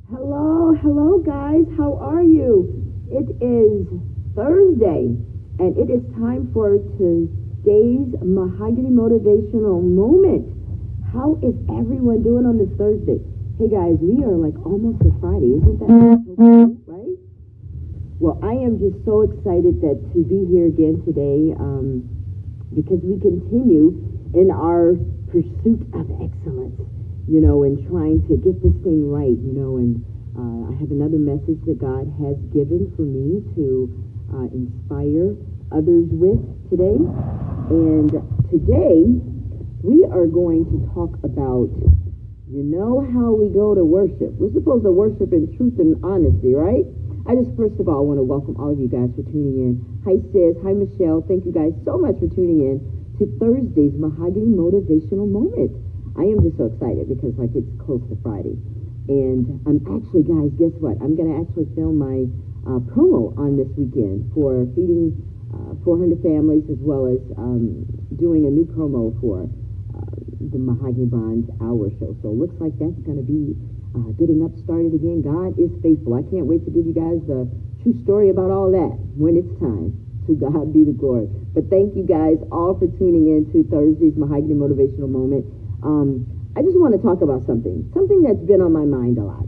Hello guys, how are you? It is Thursday and it is time for today's Mahogany Motivational Moment. How is everyone doing on this Thursday? Hey guys, we are like almost at Friday, isn't that so cool, right? Well, I am just so excited to be here again today because we continue in our pursuit of excellence, and trying to get this thing right, and I have another message that God has given for me to inspire others with today. And today we are going to talk about, how we go to worship. We're supposed to worship in truth and honesty, right? I just first of all want to welcome all of you guys for tuning in. Hi sis, hi Michelle. Thank you guys so much for tuning in to Thursday's Mahogany Motivational Moment. I am just so excited because it's close to Friday. And I'm actually, guys, guess what? I'm going to actually film my promo on this weekend for feeding 400 families, as well as doing a new promo for the Mahogany Bonds Hour Show. So it looks like that's going to be getting up started again. God is faithful. I can't wait to give you guys the true story about all that when it's time. To God be the glory. But thank you guys all for tuning in to Thursday's Mahogany Motivational Moment. I just want to talk about something that's been on my mind a lot.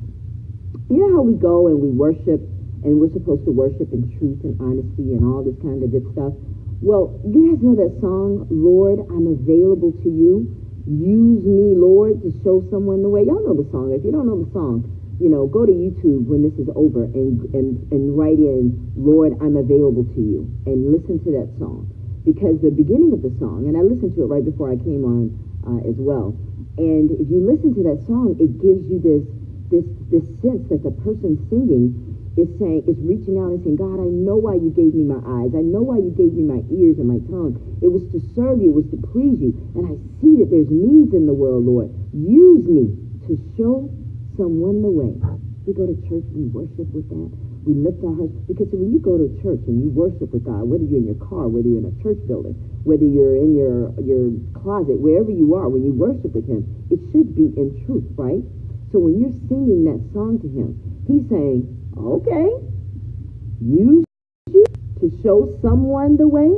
You know how we go and we worship, and we're supposed to worship in truth and honesty and all this kind of good stuff. Well, you guys know that song, Lord, I'm available to you. Use me, Lord, to show someone the way. Y'all know the song. If you don't know the song, go to YouTube when this is over and write in, Lord, I'm available to you, and listen to that song. Because the beginning of the song, and I listened to it right before I came on as well, and if you listen to that song, it gives you this sense that the person singing is reaching out and saying, God, I know why you gave me my eyes. I know why you gave me my ears and my tongue. It was to serve you. It was to please you. And I see that there's needs in the world, Lord. Use me to show someone the way. We go to church, we worship with that. We lift our hearts. Because when you go to church and you worship with God, whether you're in your car, whether you're in a church building, whether you're in your closet, wherever you are, when you worship with him, it should be in truth, right? So when you're singing that song to him, he's saying, okay, use you to show someone the way.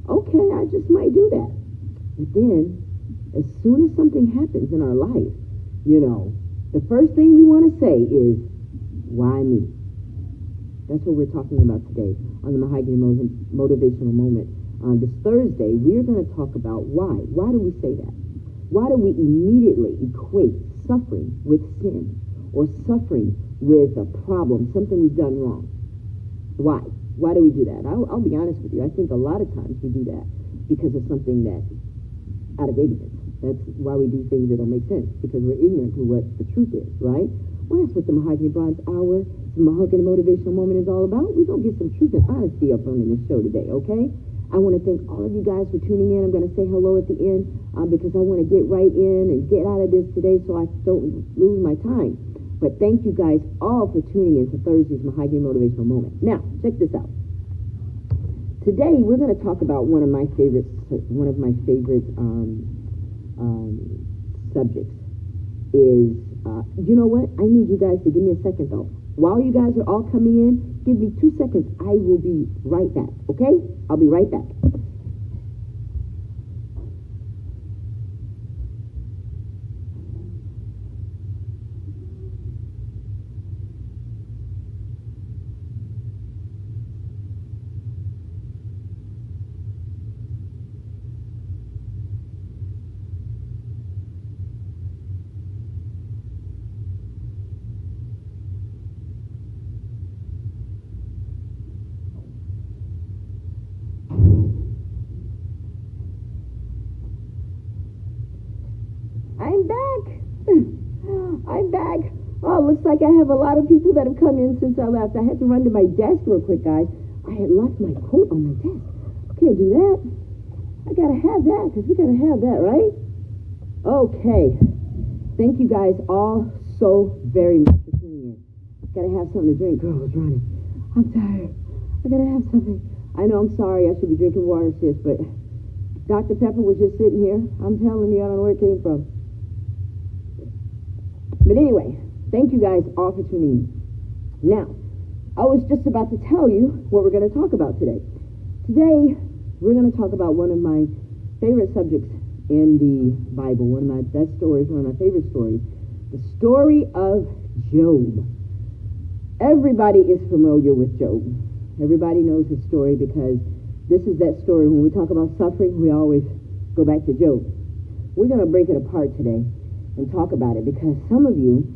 Okay, I just might do that. But then, as soon as something happens in our life, the first thing we want to say is, why me? That's what we're talking about today on the Mahogany Motivational Moment. This Thursday, we're going to talk about why. Why do we say that? Why do we immediately equate suffering with sin or suffering with a problem, something we've done wrong? Why? Why do we do that? I'll be honest with you. I think a lot of times we do that because of something that, out of ignorance. That's why we do things that don't make sense, because we're ignorant to what the truth is, right? Well, that's what the Mahogany Bonds Hour, the Mahogany Motivational Moment is all about. We're going to get some truth and honesty up on in this show today, okay? I want to thank all of you guys for tuning in. I'm going to say hello at the end because I want to get right in and get out of this today so I don't lose my time. But thank you guys all for tuning in to Thursday's Mahogany Motivational Moment. Now, check this out. Today, we're going to talk about one of my favorite subjects is, you know what? I need you guys to give me a second, though. While you guys are all coming in, give me 2 seconds. I will be right back, okay? I'll be right back. I'm back. I'm back. Oh, looks like I have a lot of people that have come in since I left. I had to run to my desk real quick, guys. I had left my coat on my desk. I can't do that. I gotta have that, because we gotta have that, right? Okay. Thank you guys all so very much for tuning in. Gotta have something to drink. Girl, I was running. I'm tired. I gotta have something. I know, I'm sorry. I should be drinking water, sis, but Dr. Pepper was just sitting here. I'm telling you, I don't know where it came from. But anyway, Thank you guys all for tuning in. Now, I was just about to tell you what we're going to talk about today. Today, we're going to talk about one of my favorite subjects in the Bible, one of my best stories, one of my favorite stories, the story of Job. Everybody is familiar with Job. Everybody knows his story because this is that story. When we talk about suffering, we always go back to Job. We're going to break it apart today and talk about it because some of you,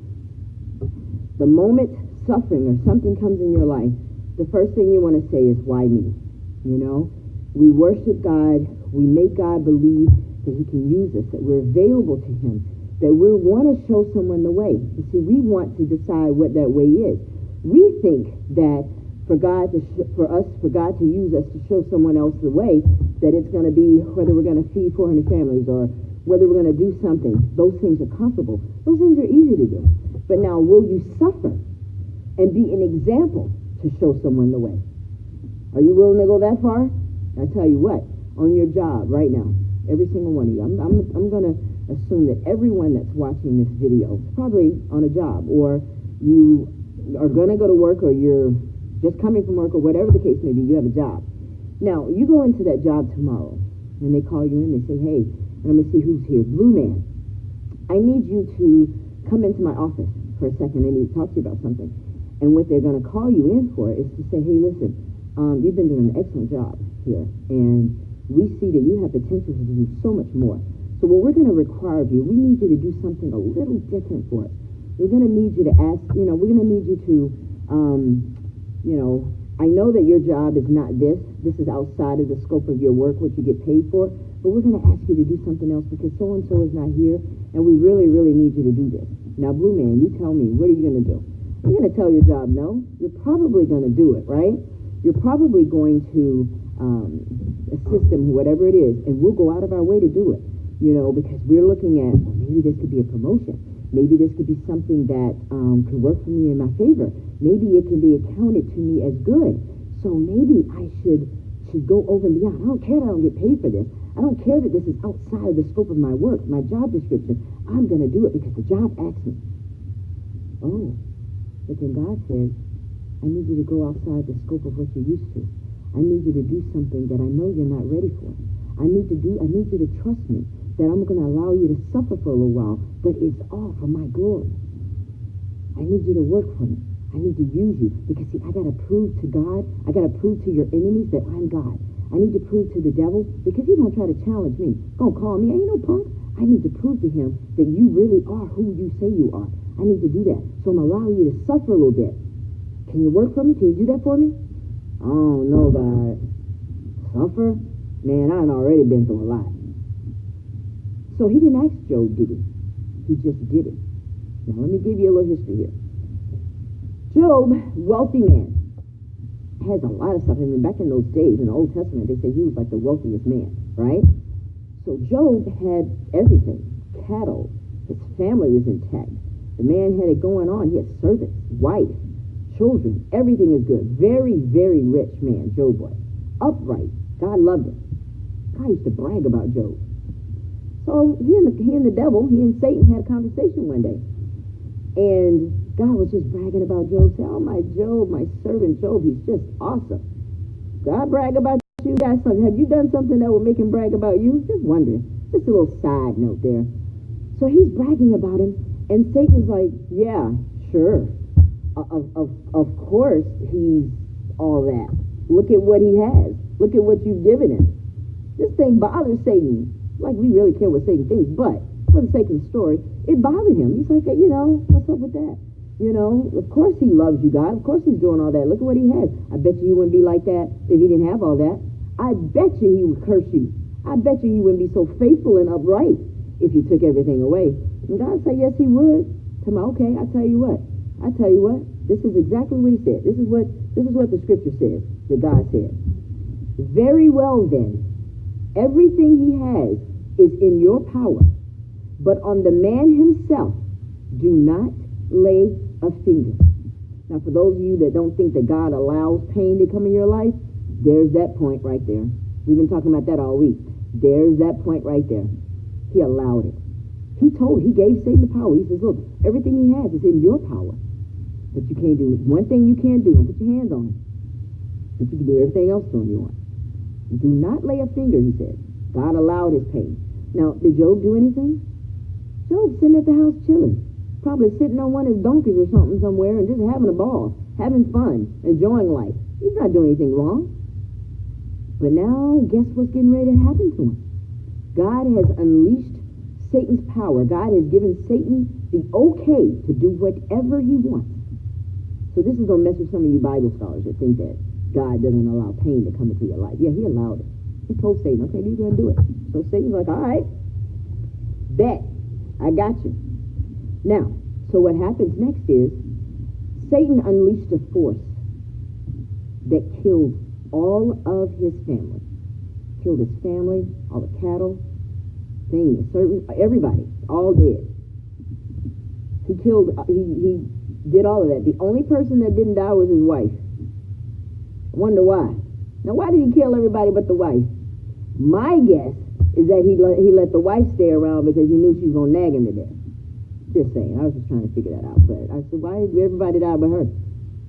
the moment suffering or something comes in your life, the first thing you want to say is, why me? You know, we worship God. We make God believe that he can use us, that we're available to him, that we want to show someone the way. You see, we want to decide what that way is. We think that for God to use us to show someone else the way, that it's going to be whether we're going to feed 400 families or whether we're going to do something. Those things are comfortable. Those things are easy to do. But now, will you suffer and be an example to show someone the way? Are you willing to go that far? I tell you what, on your job right now, every single one of you, I'm going to assume that everyone that's watching this video is probably on a job, or you are going to go to work, or you're just coming from work, or whatever the case may be, you have a job. Now, you go into that job tomorrow, and they call you in, they say, hey, and I'm going to see who's here. Blue man, I need you to come into my office for a second. I need to talk to you about something. And what they're going to call you in for is to say, hey, listen, you've been doing an excellent job here, and we see that you have potential to do so much more. So what we're going to require of you, we need you to do something a little different for us. We're going to need you to ask, we're going to need you to, I know that your job is not this. This is outside of the scope of your work, what you get paid for. But we're going to ask you to do something else because so-and-so is not here, and we really, really need you to do this. Now, Blue Man, you tell me, what are you going to do? You're going to tell your job no. You're probably going to do it, right? You're probably going to assist them, whatever it is, and we'll go out of our way to do it, because we're looking at, well, maybe this could be a promotion. Maybe this could be something that could work for me in my favor. Maybe it can be accounted to me as good. So maybe I should go over and beyond. I don't care that I don't get paid for this. I don't care that this is outside of the scope of my work, my job description. I'm going to do it because the job asks me. Oh, but then God says, I need you to go outside the scope of what you're used to. I need you to do something that I know you're not ready for. I need you to trust me, that I'm going to allow you to suffer for a little while, but it's all for my glory. I need you to work for me. I need to use you because, see, I got to prove to God, I got to prove to your enemies that I'm God. I need to prove to the devil because he's going to try to challenge me. Going to call me, ain't no punk. I need to prove to him that you really are who you say you are. I need to do that. So I'm allowing you to suffer a little bit. Can you work for me? Can you do that for me? Oh, no, God. Suffer? Man, I've already been through a lot. So he didn't ask Job, did he? He just did it. Now, let me give you a little history here. Job, wealthy man, has a lot of stuff. I mean, back in those days, in the Old Testament, they say he was like the wealthiest man, right? So Job had everything. Cattle. His family was intact. The man had it going on. He had servants, wife, children. Everything is good. Very, very rich man, Job was. Upright. God loved him. God used to brag about Job. So he and the devil, he and Satan had a conversation one day. And God was just bragging about Job. Say, oh, my Job, my servant Job, he's just awesome. God brag about you guys. Have you done something that would make him brag about you? Just wondering. Just a little side note there. So he's bragging about him. And Satan's like, yeah, sure. Of course he's all that. Look at what he has. Look at what you've given him. This thing bothers Satan. Like, we really care what Satan thinks, but for the sake of the story, it bothered him. He's like, what's up with that? Of course he loves you, God. Of course he's doing all that. Look at what he has. I bet you he wouldn't be like that if he didn't have all that. I bet you he would curse you. I bet you he wouldn't be so faithful and upright if you took everything away. And God said, yes, he would. Come on, okay, I tell you what. This is exactly what he said. This is what the scripture says, that God said. Very well then, everything he has is in your power, but on the man himself, do not lay a finger. Now, for those of you that don't think that God allows pain to come in your life, there's that point right there. We've been talking about that all week. There's that point right there. He allowed it. He gave Satan the power. He says, look, everything he has is in your power. But you can't do one thing you can't do. Put your hands on him. But you can do everything else to him you want. Do not lay a finger, he said. God allowed his pain. Now, did Job do anything? Job's sitting at the house chilling. Probably sitting on one of his donkeys or something somewhere and just having a ball, having fun, enjoying life. He's not doing anything wrong. But now, guess what's getting ready to happen to him? God has unleashed Satan's power. God has given Satan the okay to do whatever he wants. So this is going to mess with some of you Bible scholars that think that God doesn't allow pain to come into your life. Yeah, he allowed it. He told Satan, okay, you're going to do it. So Satan's like, all right, bet, I got you. Now, so what happens next is Satan unleashed a force that killed all of his family. Killed his family, all the cattle, things, everybody, all dead. He did all of that. The only person that didn't die was his wife. I wonder why. Now, why did he kill everybody but the wife? My guess is that he let the wife stay around because he knew she was going to nag him to death. Just saying. I was just trying to figure that out. But I said, why did everybody die but her?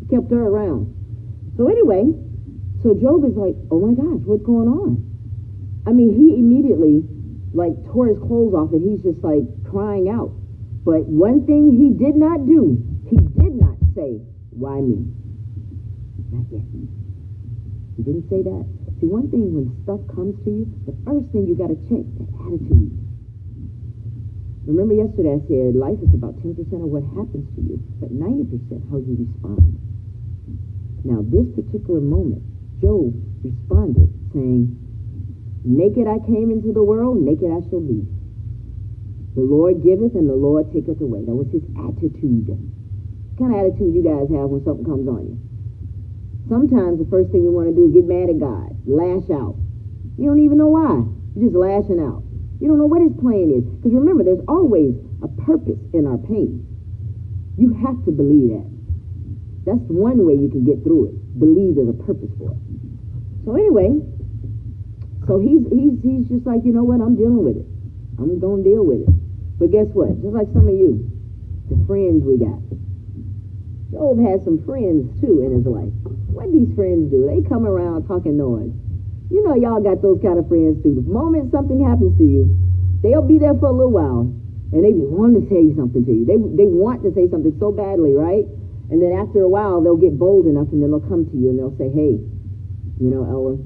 He kept her around. So anyway, so Job is like, oh my gosh, what's going on? I mean, he immediately tore his clothes off and he's just crying out. But one thing he did not do, he did not say, why me? Not yet. He didn't say that. See, one thing when stuff comes to you, the first thing you got to check, that attitude. Remember yesterday I said life is about 10% of what happens to you, but 90% how you respond. Now, this particular moment, Job responded saying, naked I came into the world, naked I shall leave. The Lord giveth and the Lord taketh away. That was his attitude. What kind of attitude you guys have when something comes on you? Sometimes the first thing we want to do is get mad at God, lash out. You don't even know why. You're just lashing out. You don't know what his plan is. Because remember, there's always a purpose in our pain. You have to believe that. That's one way you can get through it. Believe there's a purpose for it. So anyway, so he's just like, you know what, I'm dealing with it. I'm going to deal with it. But guess what? Just like some of you, the friends we got. Job has some friends, too, in his life. What these friends do? They come around talking noise. You know y'all got those kind of friends, too. The moment something happens to you, they'll be there for a little while, and they want to say something to you. They want to say something so badly, right? And then after a while, they'll get bold enough, and then they'll come to you, and they'll say, hey, you know, Ella,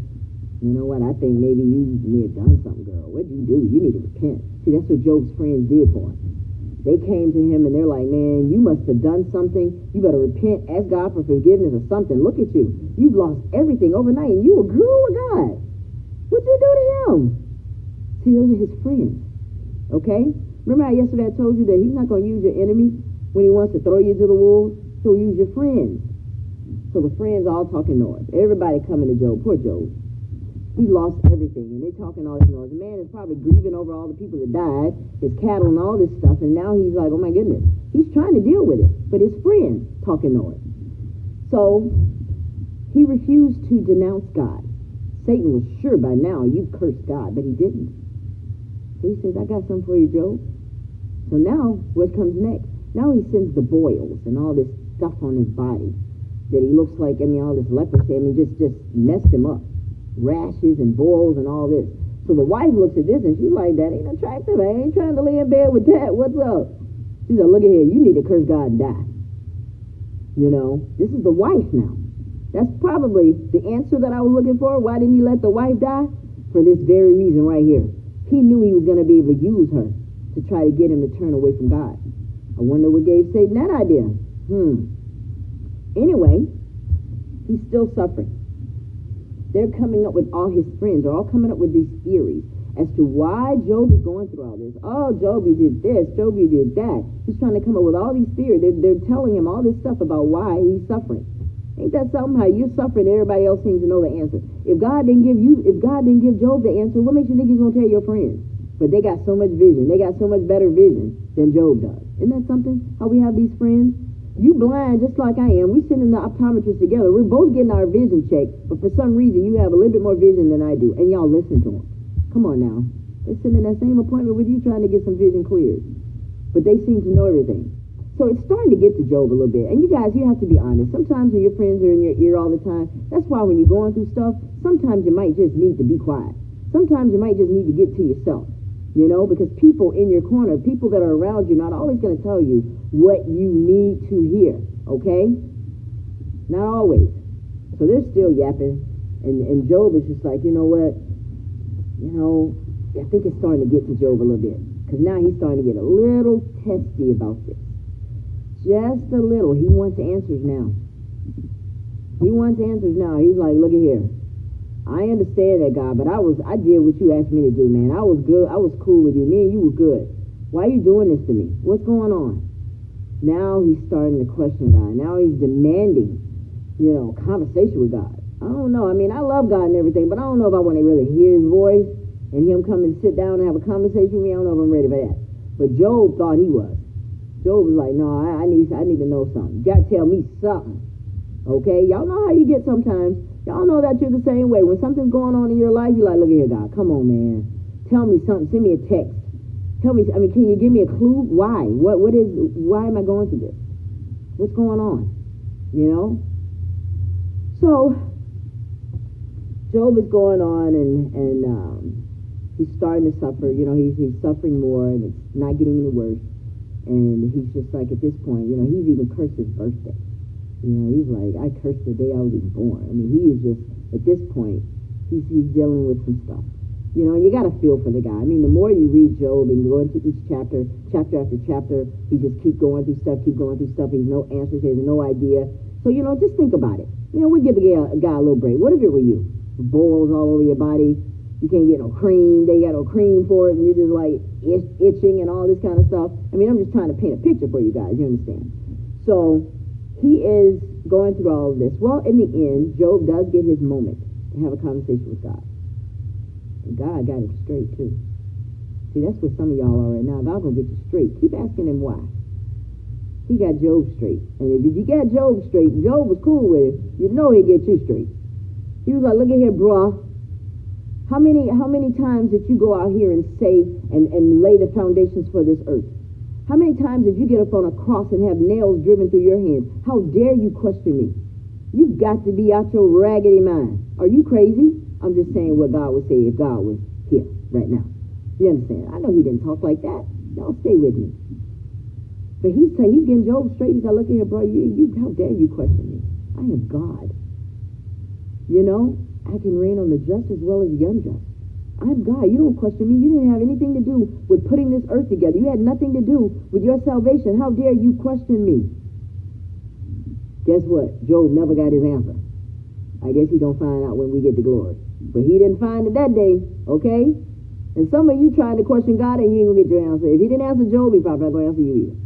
you know what? I think maybe you may have done something, girl. What'd you do? You need to repent. See, that's what Job's friends did for him. They came to him and they're like, man, you must have done something. You better repent, ask God for forgiveness or something. Look at you. You've lost everything overnight and you agree with God. What'd you do to him? See, those are his friends. Okay? Remember how yesterday I told you that he's not going to use your enemy when he wants to throw you to the wolves? He'll use your friends. So the friends all talking noise. Everybody coming to Job. Poor Job. He lost everything, and they're talking all this noise. The man is probably grieving over all the people that died, his cattle and all this stuff, and now he's like, oh my goodness. He's trying to deal with it, but his friends talking noise. So he refused to denounce God. Satan was sure by now you cursed God, but he didn't. So he says, I got something for you, Job. So now, what comes next? Now he sends the boils and all this stuff on his body that he looks like, all this leprosy, just messed him up. Rashes and boils and all this. So the wife looks at this and she's like, that ain't attractive. I ain't trying to lay in bed with that. What's up? She's like, look at here. You need to curse God and die. You know, this is the wife now. That's probably the answer that I was looking for. Why didn't he let the wife die? For this very reason right here. He knew he was going to be able to use her to try to get him to turn away from God. I wonder what gave Satan that idea. Anyway, he's still suffering. They're coming up with all his friends. They're all coming up with these theories as to why Job is going through all this. Oh, Job, you did this. Job, you did that. He's trying to come up with all these theories. They're telling him all this stuff about why he's suffering. Ain't that something? How you're suffering, everybody else seems to know the answer. If God didn't give Job the answer, what makes you think he's going to tell your friends? But they got so much vision. They got so much better vision than Job does. Isn't that something? How we have these friends? You blind just like I am. We sit in the optometrist together. We're both getting our vision checked, but for some reason you have a little bit more vision than I do, and y'all listen to them. Come on now. They're sitting in that same appointment with you trying to get some vision cleared. But they seem to know everything. So it's starting to get to Job a little bit. And you guys, you have to be honest. Sometimes when your friends are in your ear all the time, that's why when you're going through stuff, sometimes you might just need to be quiet. Sometimes you might just need to get to yourself. You know, because people in your corner, people that are around you, not always going to tell you what you need to hear, okay? Not always. So they're still yapping, and Job is just like, you know what? You know, I think it's starting to get to Job a little bit, because now he's starting to get a little testy about this. Just a little. He wants answers now. He wants answers now. He's like, look at here. I understand that, God, but I did what you asked me to do, man. I was good. I was cool with you. Me and you were good. Why are you doing this to me? What's going on? Now he's starting to question God. Now he's demanding, you know, conversation with God. I don't know. I mean, I love God and everything, but I don't know if I want to really hear his voice and him come and sit down and have a conversation with me. I don't know if I'm ready for that. But Job thought he was. Job was like, no, I need to know something. You got to tell me something. Okay? Y'all know how you get sometimes. Y'all know that you're the same way. When something's going on in your life, you're like, look at here, God. Come on, man. Tell me something. Send me a text. Tell me, I mean, can you give me a clue? Why? Why am I going through this? What's going on? You know? So, Job is going on and he's starting to suffer. You know, he's suffering more and it's not getting any worse. And he's just like, at this point, you know, he's even cursed his birthday. You know, he's like, I cursed the day I was even born. I mean, he is just, at this point, he's dealing with some stuff. You know, and you got to feel for the guy. I mean, the more you read Job and go into each chapter after chapter, he just keep going through stuff. He has no answers, he has no idea. So, you know, just think about it. You know, we'll give the guy a little break. What if it were you? Boils all over your body. You can't get no cream. They got no cream for it, and you're just like itching and all this kind of stuff. I mean, I'm just trying to paint a picture for you guys. You understand? So he is going through all of this. Well, in the end, Job does get his moment to have a conversation with God. And God got him straight, too. See, that's what some of y'all are right now. God's going to get you straight. Keep asking him why. He got Job straight. And if you got Job straight, Job was cool with it, you know he'd get you straight. He was like, look at here, bruh. How many times did you go out here and say and lay the foundations for this earth? How many times did you get up on a cross and have nails driven through your hands? How dare you question me? You've got to be out your raggedy mind. Are you crazy? I'm just saying what God would say if God was here right now. You understand? I know he didn't talk like that. Y'all stay with me. But he's getting Job straight. He's like, look here, bro, how dare you question me? I am God. You know, I can reign on the just as well as the unjust. I'm God. You don't question me. You didn't have anything to do with putting this earth together. You had nothing to do with your salvation. How dare you question me? Guess what? Job never got his answer. I guess he's going to find out when we get to glory. But he didn't find it that day, okay? And some of you trying to question God and you ain't going to get your answer. If he didn't answer Job, he probably not going to answer you either.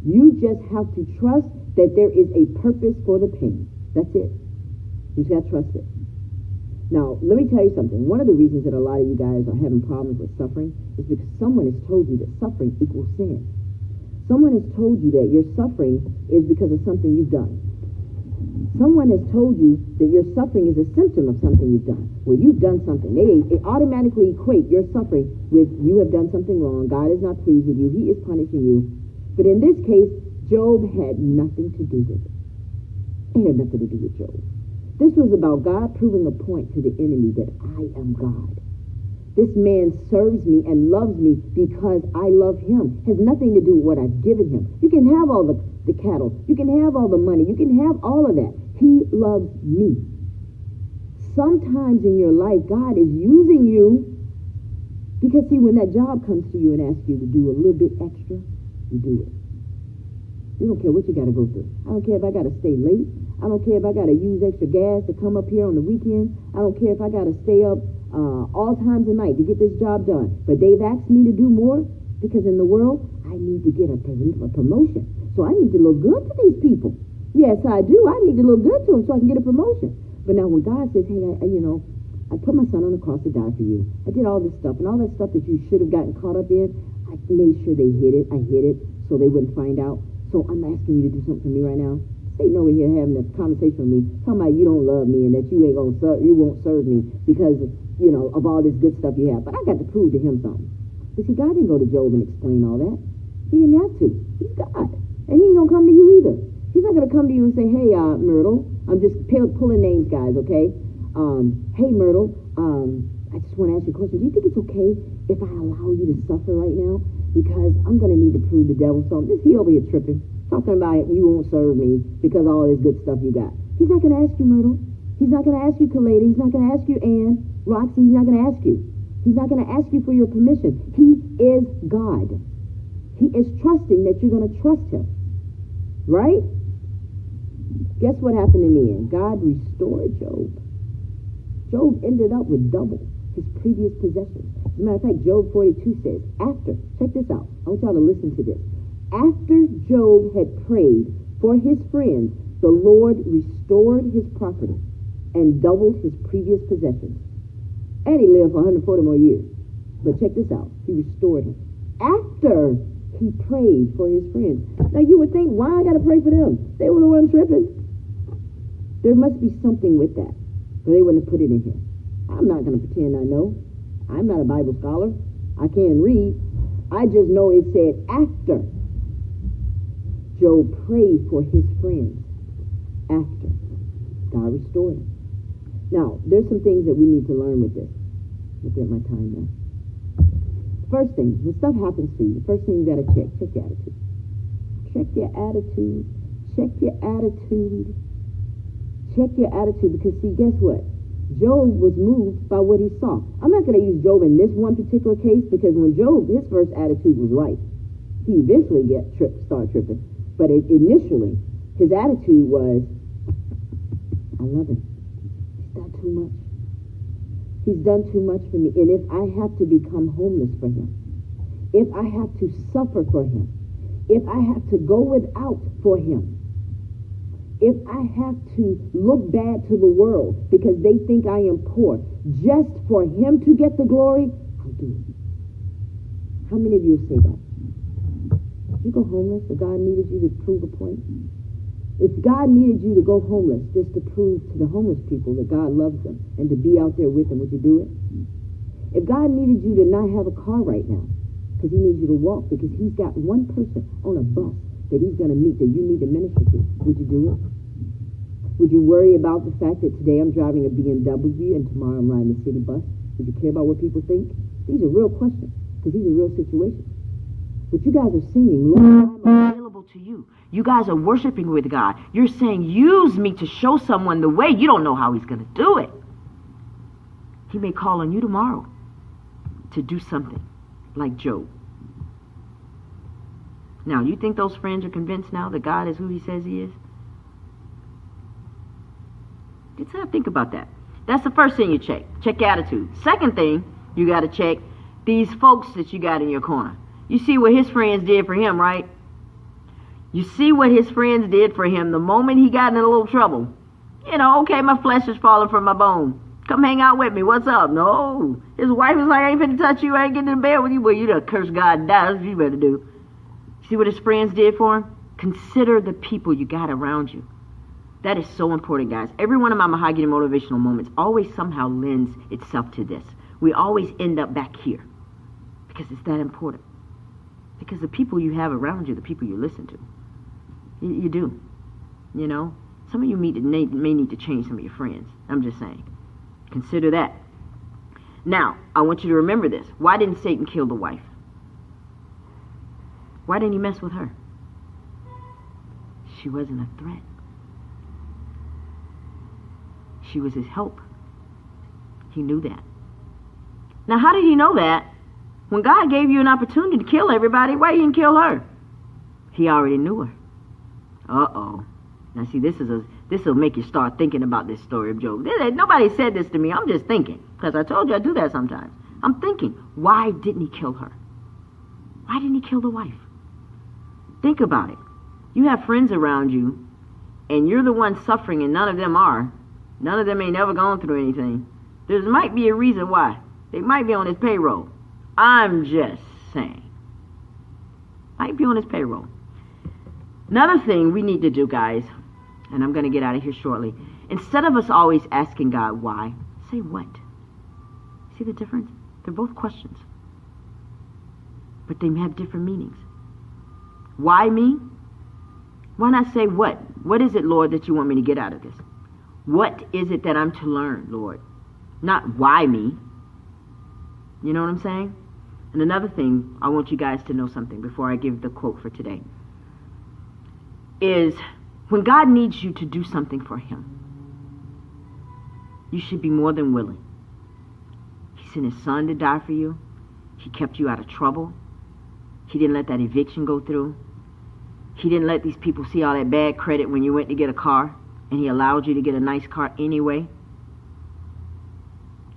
You just have to trust that there is a purpose for the pain. That's it. You just got to trust it. Now, let me tell you something. One of the reasons that a lot of you guys are having problems with suffering is because someone has told you that suffering equals sin. Someone has told you that your suffering is because of something you've done. Someone has told you that your suffering is a symptom of something you've done. Well, you've done something. They automatically equate your suffering with you have done something wrong. God is not pleased with you. He is punishing you. But in this case, Job had nothing to do with it. It had nothing to do with Job. This was about God proving a point to the enemy that I am God. This man serves me and loves me because I love him. It has nothing to do with what I've given him. You can have all the cattle. You can have all the money. You can have all of that. He loves me. Sometimes in your life, God is using you because, see, when that job comes to you and asks you to do a little bit extra, you do it. You don't care what you got to go through. I don't care if I got to stay late. I don't care if I got to use extra gas to come up here on the weekend. I don't care if I got to stay up all times of night to get this job done. But they've asked me to do more because in the world, I need to get a promotion. So I need to look good to these people. Yes, I do. I need to look good to them so I can get a promotion. But now when God says, hey, I put my son on the cross to die for you. I did all this stuff, and all that stuff that you should have gotten caught up in, I made sure they hid it. I hid it so they wouldn't find out. So I'm asking you to do something for me right now. Satan over here having a conversation with me, talking about you don't love me and that you ain't gonna serve, you won't serve me because of all this good stuff you have. But I got to prove to him something. You see, God didn't go to Job and explain all that. He didn't have to. He's God, and he ain't gonna come to you either. He's not gonna come to you and say, "Hey, Myrtle, I'm just pulling names, guys, okay? Hey, Myrtle, I just want to ask you a question. Do you think it's okay if I allow you to suffer right now? Because I'm going to need to prove the devil something." Is he over here tripping? Talking about you won't serve me because of all this good stuff you got. He's not going to ask you, Myrtle. He's not going to ask you, Kaleda. He's not going to ask you, Ann, Roxy. He's not going to ask you. He's not going to ask you for your permission. He is God. He is trusting that you're going to trust him. Right? Guess what happened in the end? God restored Job. Job ended up with double his previous possessions. As a matter of fact, Job 42 says, check this out. I want y'all to listen to this. After Job had prayed for his friends, the Lord restored his property and doubled his previous possessions. And he lived for 140 more years. But check this out. He restored him. After he prayed for his friends. Now you would think, why I got to pray for them? They were the one tripping. There must be something with that. But they wouldn't have put it in here. I'm not going to pretend I know. I'm not a Bible scholar. I can't read. I just know it said after Job prayed for his friends. After. God restored him. Now, there's some things that we need to learn with this. Look at my time now. First thing, when stuff happens to you, the first thing you got to check your attitude. Check your attitude. Check your attitude. Check your attitude, because see, guess what? Job was moved by what he saw. I'm not going to use Job in this one particular case, because when Job, his first attitude was right. He eventually started tripping. But initially, his attitude was, I love him. He's done too much. He's done too much for me. And if I have to become homeless for him, if I have to suffer for him, if I have to go without for him, if I have to look bad to the world because they think I am poor, just for him to get the glory, I'll do it. How many of you say that? Did you go homeless if God needed you to prove a point? If God needed you to go homeless just to prove to the homeless people that God loves them and to be out there with them, would you do it? If God needed you to not have a car right now because he needs you to walk because he's got one person on a bus that he's going to meet that you need to minister to, would you do it? Would you worry about the fact that today I'm driving a BMW and tomorrow I'm riding a city bus? Would you care about what people think? These are real questions because these are real situations. But you guys are singing, Lord, I'm available to you. You guys are worshiping with God. You're saying, use me to show someone the way. You don't know how he's going to do it. He may call on you tomorrow to do something like Job. Now, you think those friends are convinced now that God is who he says he is? Just think about that. That's the first thing you check. Check your attitude. Second thing, you got to check these folks that you got in your corner. You see what his friends did for him, right? You see what his friends did for him the moment he got in a little trouble. Okay, my flesh is falling from my bone. Come hang out with me. What's up? No. His wife was like, I ain't finna touch you. I ain't getting in bed with you. Well, you done curse God and die. That's what you better do. See what his friends did for him? Consider the people you got around you. That is so important, guys. Every one of my Mahogany motivational moments always somehow lends itself to this. We always end up back here because it's that important. Because the people you have around you, the people you listen to, you do. Some of you may need to change some of your friends. I'm just saying. Consider that. Now, I want you to remember this. Why didn't Satan kill the wife? Why didn't he mess with her? She wasn't a threat. She was his help. He knew that. Now, how did he know that? When God gave you an opportunity to kill everybody, why you didn't kill her? He already knew her. Uh-oh. Now, see, this will make you start thinking about this story of Job. Nobody said this to me. I'm just thinking. Because I told you I do that sometimes. I'm thinking, why didn't he kill her? Why didn't he kill the wife? Think about it. You have friends around you, and you're the one suffering, and none of them are. None of them ain't ever gone through anything. There might be a reason why. They might be on his payroll. I'm just saying. Might be on his payroll. Another thing we need to do, guys, and I'm going to get out of here shortly. Instead of us always asking God why, say what. See the difference? They're both questions, but they have different meanings. Why me? Why not say what? What is it, Lord, that you want me to get out of this? What is it that I'm to learn, Lord? Not why me. You know what I'm saying? And another thing, I want you guys to know something before I give the quote for today, is when God needs you to do something for him, you should be more than willing. He sent his son to die for you. He kept you out of trouble. He didn't let that eviction go through. He didn't let these people see all that bad credit when you went to get a car, and he allowed you to get a nice car anyway.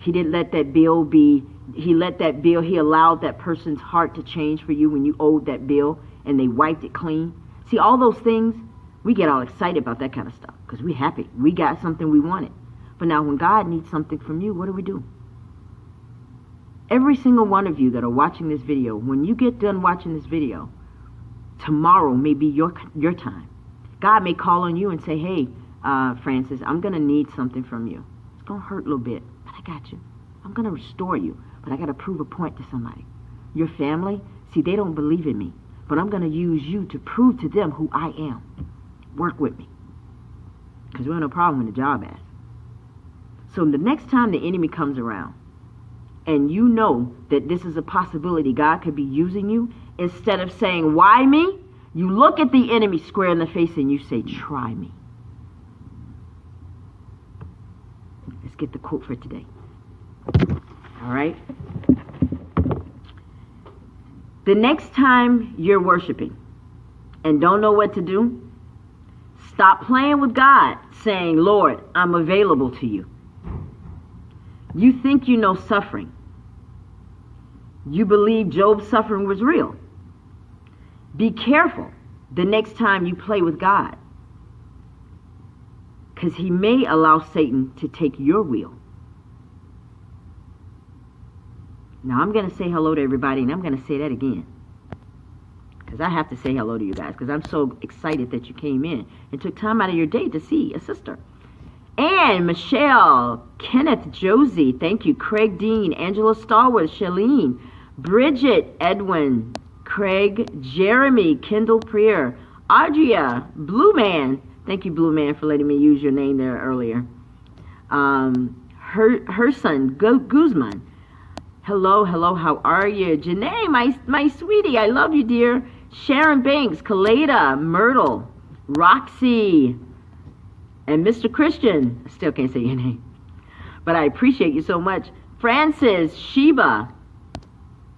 He didn't let that bill be, he allowed that person's heart to change for you when you owed that bill, and they wiped it clean. See, all those things, we get all excited about that kind of stuff because we're happy. We got something we wanted. But now when God needs something from you, what do? Every single one of you that are watching this video, when you get done watching this video, tomorrow may be your time. God may call on you and say, hey, Francis, I'm going to need something from you. It's going to hurt a little bit, but I got you. I'm going to restore you, but I got to prove a point to somebody. Your family, see, they don't believe in me, but I'm going to use you to prove to them who I am. Work with me, because we have no problem with the job ask. So the next time the enemy comes around, and you know that this is a possibility God could be using you, instead of saying, why me? You look at the enemy square in the face and you say, try me. Let's get the quote for today. All right? The next time you're worshiping and don't know what to do, stop playing with God, saying, Lord, I'm available to you. You think you know suffering. You believe Job's suffering was real. Be careful the next time you play with God, because he may allow Satan to take your wheel. Now I'm going to say hello to everybody, and I'm going to say that again, because I have to say hello to you guys, because I'm so excited that you came in and took time out of your day to see a sister. Anne, Michelle, Kenneth, Josie, thank you. Craig Dean, Angela Starwood, Shalene, Bridget, Edwin, Craig, Jeremy, Kendall Prier, Adria, Blue Man. Thank you, Blue Man, for letting me use your name there earlier. Her son, Guzman. Hello, how are you? Janae, my sweetie, I love you, dear. Sharon Banks, Kaleda, Myrtle, Roxy, and Mr. Christian. I still can't say your name, but I appreciate you so much. Francis, Sheba,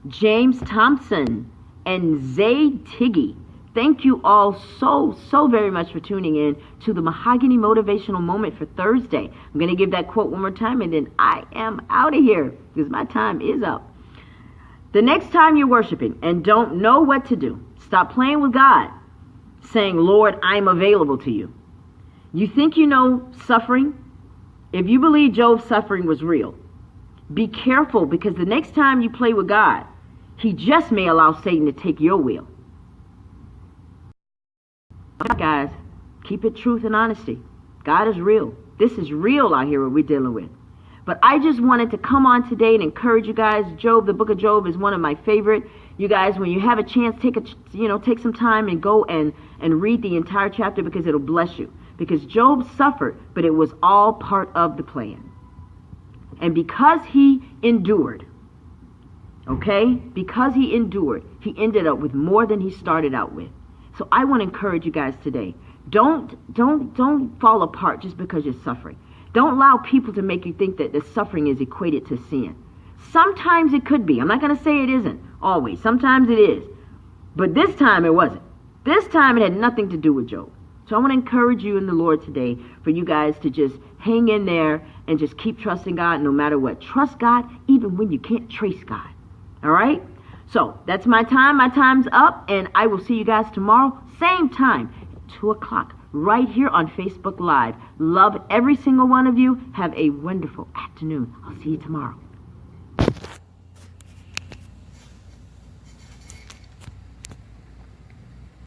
James Thompson, and Zay Tiggy. Thank you all so very much for tuning in to the Mahogany Motivational Moment for Thursday. I'm going to give that quote one more time, and then I am out of here because my time is up. The next time you're worshiping and don't know what to do, stop playing with God, saying, Lord, I'm available to you. You think you know suffering? If you believe Job's suffering was real, be careful, because the next time you play with God, he just may allow Satan to take your wheel. Guys, keep it truth and honesty. God is real. This is real out here, what we're dealing with. But I just wanted to come on today and encourage you guys. Job, the book of Job, is one of my favorite. You guys, when you have a chance, take some time and go and read the entire chapter, because it'll bless you. Because Job suffered, but it was all part of the plan. And because he endured, because he endured, he ended up with more than he started out with. So I want to encourage you guys today. Don't fall apart just because you're suffering. Don't allow people to make you think that the suffering is equated to sin. Sometimes it could be. I'm not going to say it isn't always. Sometimes it is. But this time it wasn't. This time it had nothing to do with Job. So I want to encourage you in the Lord today for you guys to just hang in there and just keep trusting God no matter what. Trust God even when you can't trace God. All right? So that's my time. My time's up, and I will see you guys tomorrow, same time, 2 o'clock, right here on Facebook Live. Love every single one of you. Have a wonderful afternoon. I'll see you tomorrow.